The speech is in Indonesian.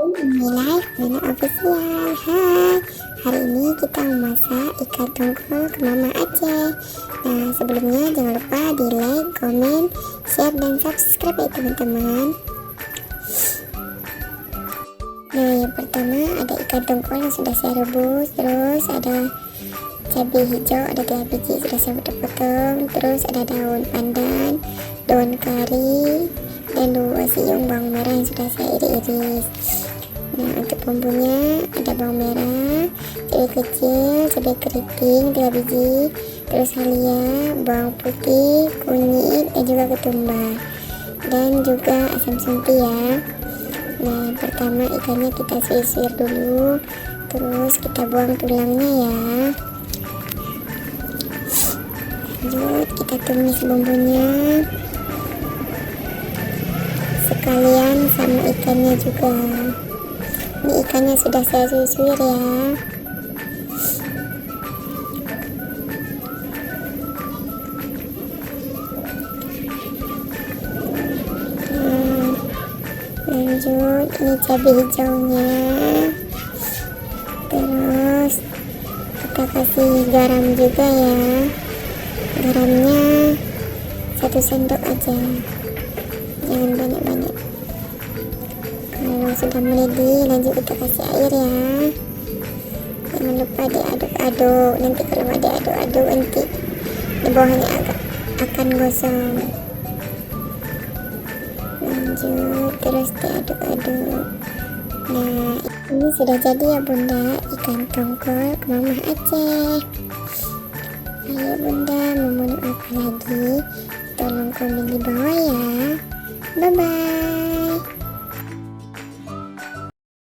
Inilah Bunda Official. Hai, hari ini kita memasak ikan tongkol ke Mama Aceh. Nah, sebelumnya jangan lupa di like, komen, share, dan subscribe ya teman-teman. Nah, yang pertama ada ikan tongkol yang sudah saya rebus. Terus ada cabai hijau, ada 3 biji sudah saya potong. Terus ada daun pandan, daun kari, dan 2 siung bawang merah yang sudah saya iris. Nah, untuk bumbunya ada bawang merah, cabai kecil, cabai keriting 3 biji, terus halia, bawang putih, kunyit, dan juga ketumbar, dan juga asam sunti ya. Nah, yang pertama ikannya kita suir-suir dulu, terus kita buang tulangnya ya. Lanjut kita tumis bumbunya sekalian sama ikannya juga. Ini ikannya sudah saya suir ya. Lanjut ini cabai hijaunya, terus kita kasih garam juga ya. Garamnya 1 sendok aja, jangan banyak-banyak. Kalau sudah mendidih, lanjut kita kasih air ya. Jangan lupa diaduk-aduk, nanti kalau diaduk-aduk nanti di bawahnya akan gosong. Lanjut terus diaduk-aduk. Nah, ini sudah jadi ya Bunda, ikan tongkol ke Mama Aceh. Ayo Bunda, mau menu apa lagi? Tolong komen di bawah ya. Bye bye.